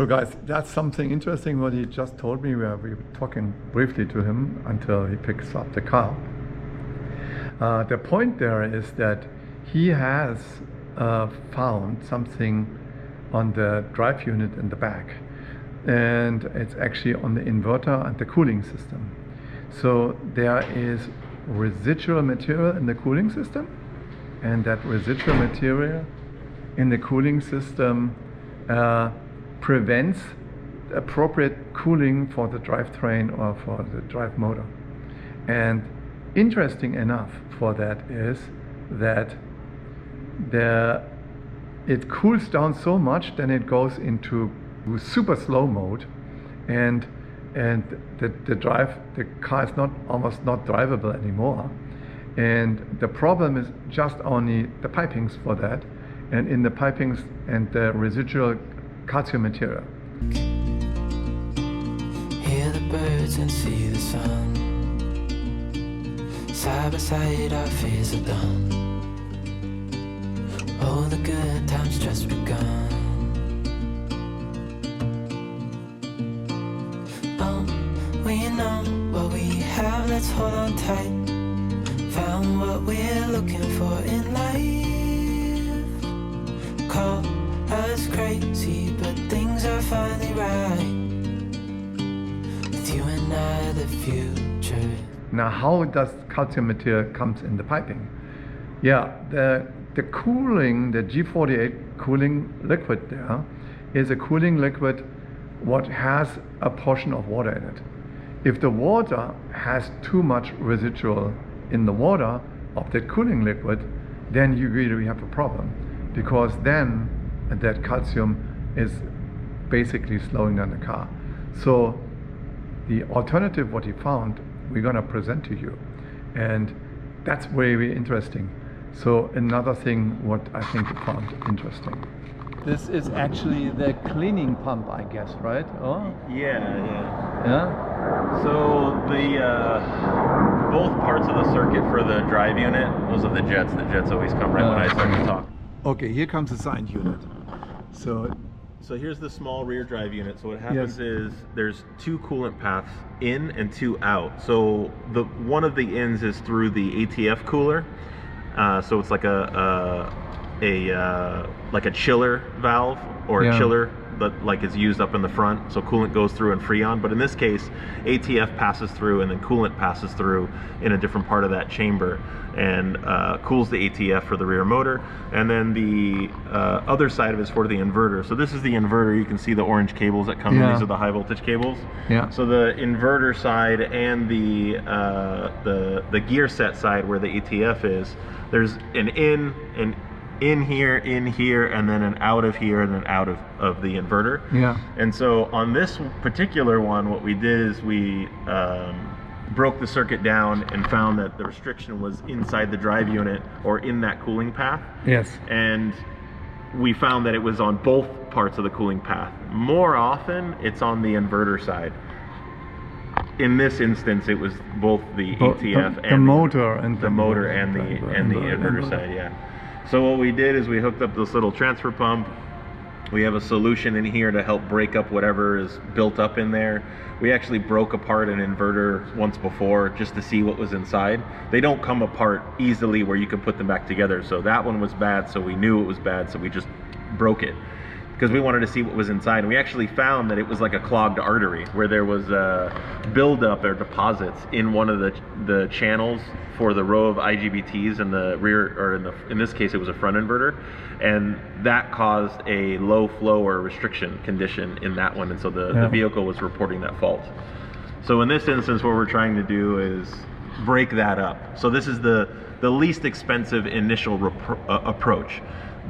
So guys, that's something interesting what he just told me. We were talking briefly to him until he picks up the car. The point there is that he has found something on the drive unit in the back, and it's actually on the inverter and the cooling system. So there is residual material in the cooling system, and that residual material in the cooling system prevents appropriate cooling for the drivetrain or for the drive motor. And interesting enough for that is that it cools down so much, then it goes into super slow mode, and the car is almost not drivable anymore. And the problem is just only the pipings for that, and in the pipings and the residual calcium material. Hear the birds and see the sun. Side by side our fears are done. Oh, the good times just begun. Oh, we know what we have, let's hold on tight. Found what we're looking for in life. Call us crazy, but things are finally right. With you and I, the future. Now, how does calcium material comes in the piping? Yeah, the cooling, the G48 cooling liquid there is a cooling liquid what has a portion of water in it. If the water has too much residual in the water of that cooling liquid, then you really have a problem, because then that calcium is basically slowing down the car. So the alternative what he found, we're going to present to you, and that's very interesting. So another thing what I think you found interesting. This is actually the cleaning pump, I guess, right? Oh? Yeah. So the both parts of the circuit for the drive unit, those are the jets. The jets always come right when I start to talk. Okay, here comes the signed unit. So here's the small rear drive unit. So what happens is there's two coolant paths in and two out. So the one of the ins is through the ATF cooler. So it's like a chiller valve or a chiller that like is used up in the front. So coolant goes through and Freon. But in this case, ATF passes through and then coolant passes through in a different part of that chamber and cools the ATF for the rear motor. And then the other side of it is for the inverter. So this is the inverter. You can see the orange cables that come in. These are the high voltage cables. So the inverter side and the gear set side where the ATF is, there's an in here, and then an out of here, and then out of the inverter. And so on this particular one, what we did is we broke the circuit down and found that the restriction was inside the drive unit or in that cooling path. And we found that it was on both parts of the cooling path. More often, it's on the inverter side. In this instance, it was both the ATF and the motor and the inverter side. So what we did is we hooked up this little transfer pump. We have a solution in here to help break up whatever is built up in there. We actually broke apart an inverter once before just to see what was inside. They don't come apart easily where you can put them back together. So that one was bad, so we knew it was bad, so we just broke it, because we wanted to see what was inside. And we actually found that it was like a clogged artery where there was a buildup or deposits in one of the channels for the row of IGBTs in the rear, or in this case it was a front inverter, and that caused a low flow or restriction condition in that one, and so the vehicle was reporting that fault. So in this instance, what we're trying to do is break that up. So this is the least expensive initial approach.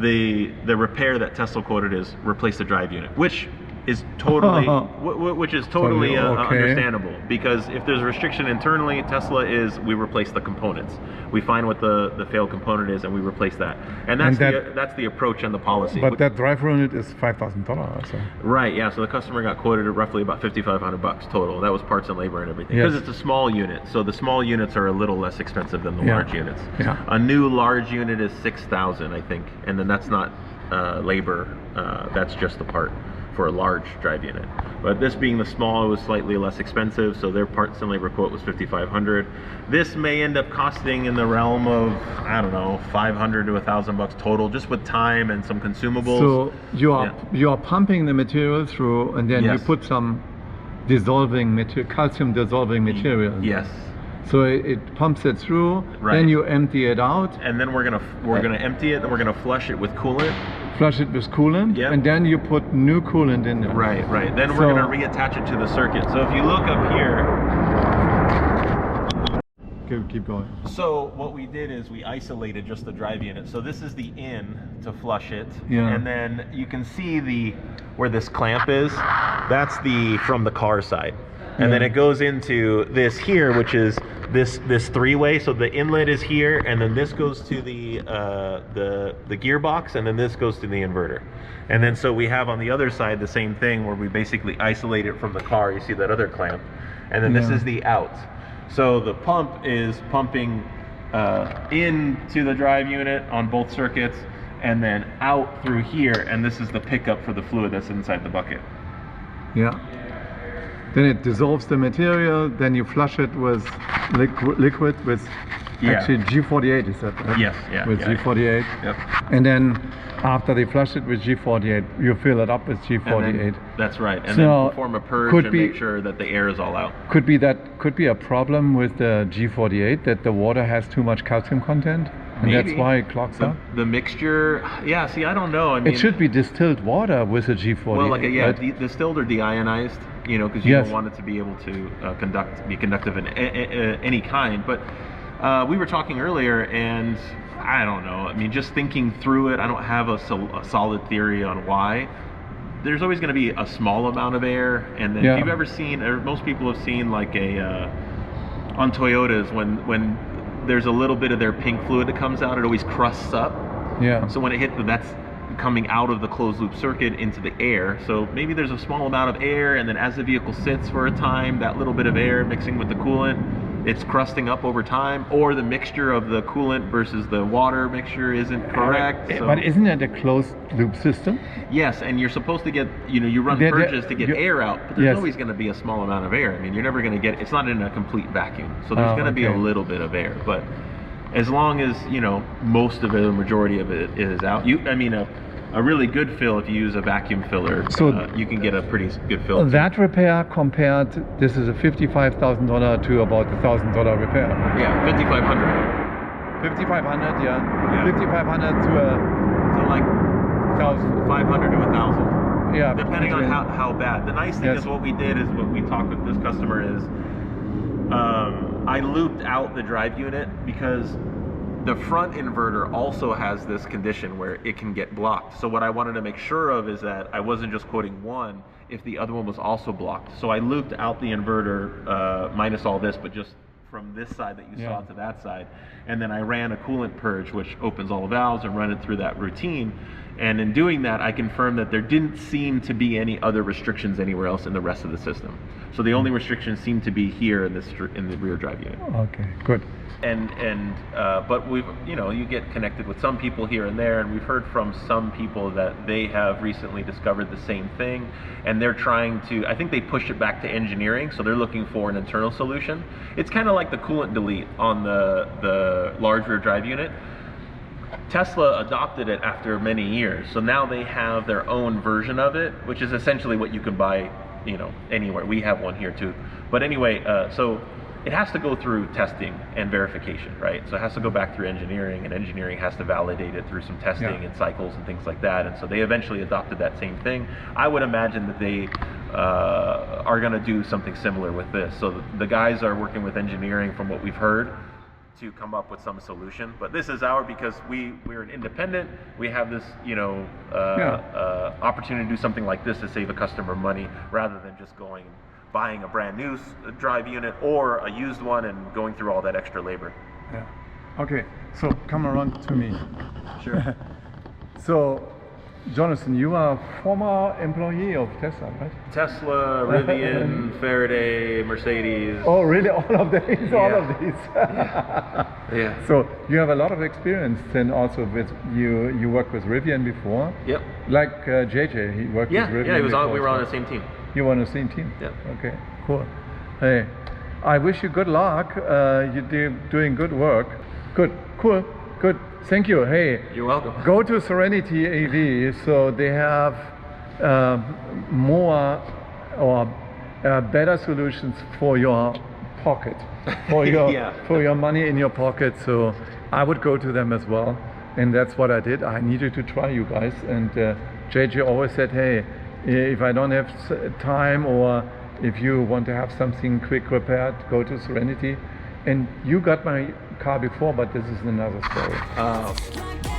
The repair that Tesla quoted is replace the drive unit, which is totally understandable, because if there's a restriction internally, Tesla is we replace the components. We find what the failed component is and we replace that, and that's the approach and the policy. But that drive unit is $5,000. So. Right, yeah. So the customer got quoted at roughly about $5,500 total. That was parts and labor and everything, because it's a small unit. So the small units are a little less expensive than the large units. A new large unit is $6,000, I think, and then that's not labor. That's just the part. for a large drive unit. But this being the small, it was slightly less expensive, so their parts and labor quote was $5,500. This may end up costing in the realm of, I don't know, $500 to $1,000 total, just with time and some consumables. So you are pumping the material through, and then Yes. you put some dissolving material, calcium dissolving material. Yes. So it pumps it through. Right. Then you empty it out. And then we're gonna empty it, and we're gonna flush it with coolant. Flush it with coolant, Yep. and then you put new coolant in there. Right. Then So- we're gonna reattach it to the circuit. So if you look up here, Keep going. so what we did is we isolated just the drive unit. So this is the in to flush it, Yeah. and then you can see where this clamp is. That's from the car side, and then Yeah. it goes into this here, which is this three-way. So the inlet is here, and then this goes to the gearbox, and then this goes to the inverter. And then so we have on the other side the same thing where we basically isolate it from the car. You see that other clamp, and then this Yeah. is the out. So the pump is pumping into the drive unit on both circuits, and then out through here, and this is the pickup for the fluid that's inside the bucket. Yeah. Then it dissolves the material. Then you flush it with liquid with Yeah. actually G48. Is that right? Yes, yeah, With yeah. G48. Yep. And then after they flush it with G48, you fill it up with And G48. then, that's right. And So, then perform a purge could and be- make sure that the air is all out. Could be a problem with the G48 that the water has too much calcium content, and that's Maybe. why it clogs up. The mixture, yeah. See, I don't know. I mean, It should be distilled water with a G48. well, like right? distilled or deionized, because you Yes. don't want it to be able to be conductive in any kind. But we were talking earlier, and I don't know. I mean, just thinking through it, I don't have a solid theory on why. There's always going to be a small amount of air, and then Yeah. if you've ever seen, or most people have seen, like on Toyotas, when there's a little bit of their pink fluid that comes out, it always crusts up. Yeah. So when it hits, that's coming out of the closed loop circuit into the air. So maybe there's a small amount of air, and then as the vehicle sits for a time, that little bit of air mixing with the coolant, it's crusting up over time, or the mixture of the coolant versus the water mixture isn't correct. So, But isn't it a closed loop system? yes, and you're supposed to get, you run There- purges to get you- air out, but there's Yes. always going to be a small amount of air. I mean, you're never going to get, it's not in a complete vacuum. So there's Oh, going to be a okay. little bit of air, but as long as, most of it, the majority of it is out, a really good fill, if you use a vacuum filler, So- you can get a pretty good fill. That repair compared, this is a $55,000 to about $1,000 repair. Yeah, 5,500. 5,500, yeah. Yeah. 5,500 to So like 1,000. 500 to 1,000. Yeah. Depending on between- how bad. The nice thing Yes. is what we did is what we talked with this customer is I looped out the drive unit because the front inverter also has this condition where it can get blocked. So what I wanted to make sure of is that I wasn't just quoting one if the other one was also blocked. So I looped out the inverter minus all this, but just from this side that you saw Yeah. to that side. And then I ran a coolant purge, which opens all the valves and run it through that routine. And in doing that, I confirmed that there didn't seem to be any other restrictions anywhere else in the rest of the system. So the only restrictions seem to be here in the rear drive unit. Okay, good. But we've, you get connected with some people here and there, and we've heard from some people that they have recently discovered the same thing, and they're trying to, I think they pushed it back to engineering, so they're looking for an internal solution. It's kind of like the coolant delete on the large rear drive unit. Tesla adopted it after many years, so now they have their own version of it, which is essentially what you can buy, anywhere. We have one here too. But anyway, so it has to go through testing and verification, right? So it has to go back through engineering, and engineering has to validate it through some testing and cycles and things like that. And so they eventually adopted that same thing. I would imagine that they are going to do something similar with this. So the guys are working with engineering, from what we've heard, to come up with some solution. But this is because we're an independent. We have this opportunity to do something like this to save a customer money, rather than just buying a brand new drive unit or a used one and going through all that extra labor. Yeah. Okay, so come around to me. Sure. So, Jonathan, you are a former employee of Tesla, right? Tesla, Rivian, Faraday, Mercedes. Oh, really? All of these? All Yeah. of these? Yeah. So you have a lot of experience then also with you worked with Rivian before. Yep. Like JJ, he worked Yeah, with Rivian. yeah, he was on, before we were as on the well. same team. You were on the same team? Yep. Okay, cool. Hey, I wish you good luck. You're doing good work. Good, cool, good. Thank you. Hey, You're welcome. go to Serenity AV. So they have more or better solutions for your pocket, for your Yeah. for your money in your pocket. So I would go to them as well, and that's what I did. I needed to try you guys, and JJ always said, hey, if I don't have time or if you want to have something quick repaired, go to Serenity. And you got my car before, but this is another story.